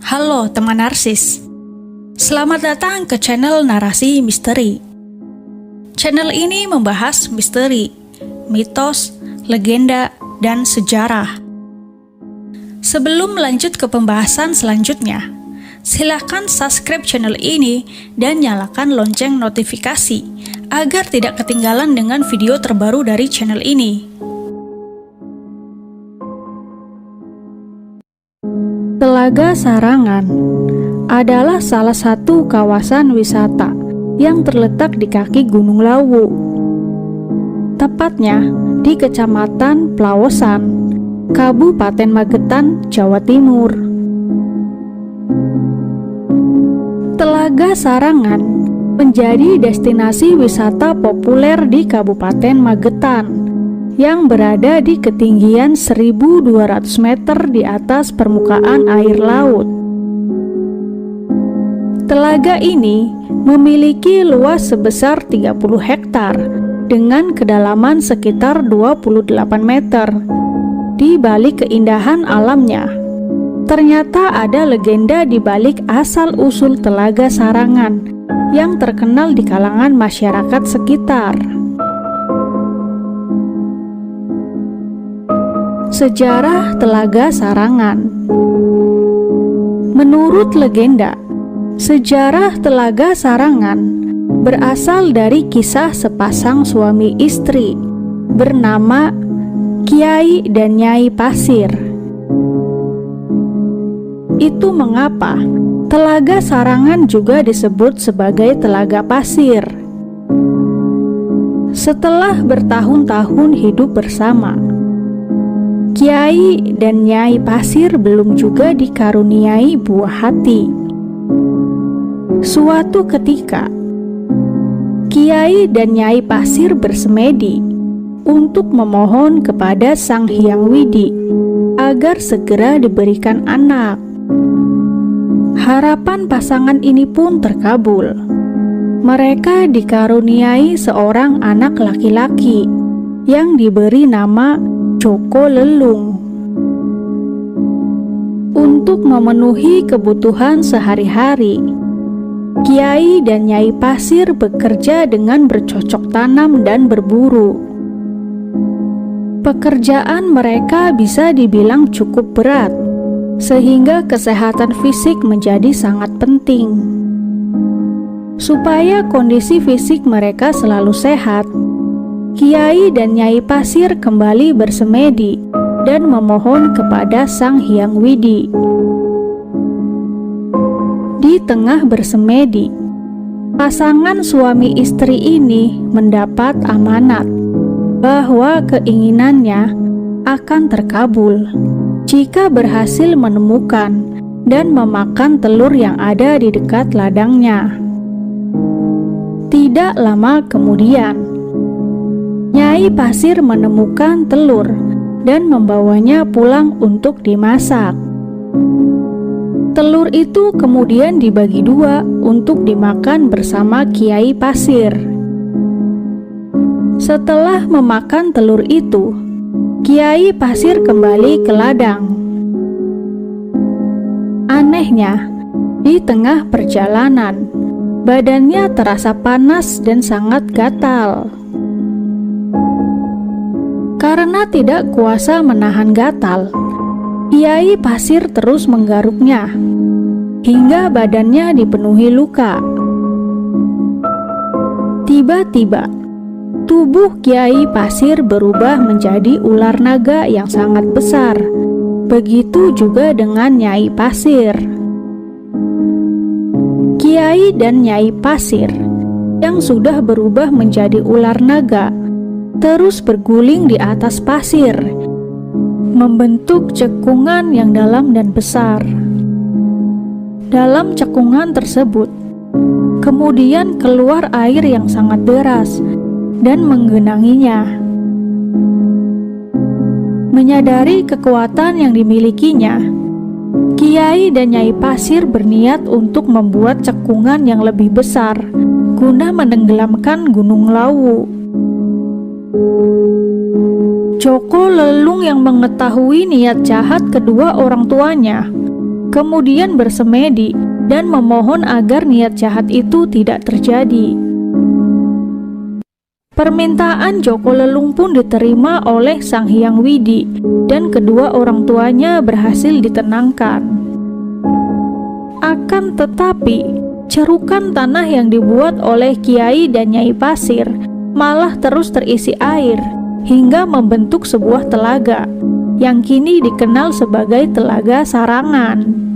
Halo teman narsis, selamat datang ke channel Narasi Misteri. Channel ini membahas misteri, mitos, legenda, dan sejarah. Sebelum lanjut ke pembahasan selanjutnya, silakan subscribe channel ini dan nyalakan lonceng notifikasi agar tidak ketinggalan dengan video terbaru dari channel ini. Telaga Sarangan adalah salah satu kawasan wisata yang terletak di kaki Gunung Lawu, tepatnya di Kecamatan Plawosan, Kabupaten Magetan, Jawa Timur. Telaga Sarangan menjadi destinasi wisata populer di Kabupaten Magetan yang berada di ketinggian 1.200 meter di atas permukaan air laut. Telaga ini memiliki luas sebesar 30 hektar dengan kedalaman sekitar 28 meter. Di balik keindahan alamnya, ternyata ada legenda di balik asal-usul Telaga Sarangan yang terkenal di kalangan masyarakat sekitar. Sejarah Telaga Sarangan. Menurut legenda, sejarah Telaga Sarangan berasal dari kisah sepasang suami istri bernama Kiai dan Nyai Pasir. Itu mengapa Telaga Sarangan juga disebut sebagai Telaga Pasir. Setelah bertahun-tahun hidup bersama, Kiai dan Nyai Pasir belum juga dikaruniai buah hati. Suatu ketika, Kiai dan Nyai Pasir bersemedi untuk memohon kepada Sang Hyang Widi agar segera diberikan anak. Harapan pasangan ini pun terkabul. Mereka dikaruniai seorang anak laki-laki yang diberi nama Joko Lelung. Untuk memenuhi kebutuhan sehari-hari, Kiai dan Nyai Pasir bekerja dengan bercocok tanam dan berburu. Pekerjaan mereka bisa dibilang cukup berat, sehingga kesehatan fisik menjadi sangat penting. Supaya kondisi fisik mereka selalu sehat, Kiai dan Nyai Pasir kembali bersemedi dan memohon kepada Sang Hyang Widi. Di tengah bersemedi, pasangan suami istri ini mendapat amanat bahwa keinginannya akan terkabul jika berhasil menemukan dan memakan telur yang ada di dekat ladangnya. Tidak lama kemudian, Nyai Pasir menemukan telur dan membawanya pulang untuk dimasak. Telur itu kemudian dibagi dua untuk dimakan bersama Kiai Pasir. Setelah memakan telur itu, Kiai Pasir kembali ke ladang. Anehnya, di tengah perjalanan, badannya terasa panas dan sangat gatal. Karena tidak kuasa menahan gatal, Kiai Pasir terus menggaruknya hingga badannya dipenuhi luka. Tiba-tiba, tubuh Kiai Pasir berubah menjadi ular naga yang sangat besar. Begitu juga dengan Nyai Pasir. Kiai dan Nyai Pasir yang sudah berubah menjadi ular naga terus berguling di atas pasir, membentuk cekungan yang dalam dan besar. Dalam cekungan tersebut, kemudian keluar air yang sangat deras dan menggenanginya. Menyadari kekuatan yang dimilikinya, Kiai dan Nyai Pasir berniat untuk membuat cekungan yang lebih besar guna menenggelamkan Gunung Lawu. Joko Lelung yang mengetahui niat jahat kedua orang tuanya kemudian bersemedi dan memohon agar niat jahat itu tidak terjadi. Permintaan Joko Lelung pun diterima oleh Sang Hyang Widi dan kedua orang tuanya berhasil ditenangkan. Akan tetapi, cerukan tanah yang dibuat oleh Kiai dan Nyai Pasir malah terus terisi air hingga membentuk sebuah telaga yang kini dikenal sebagai Telaga Sarangan.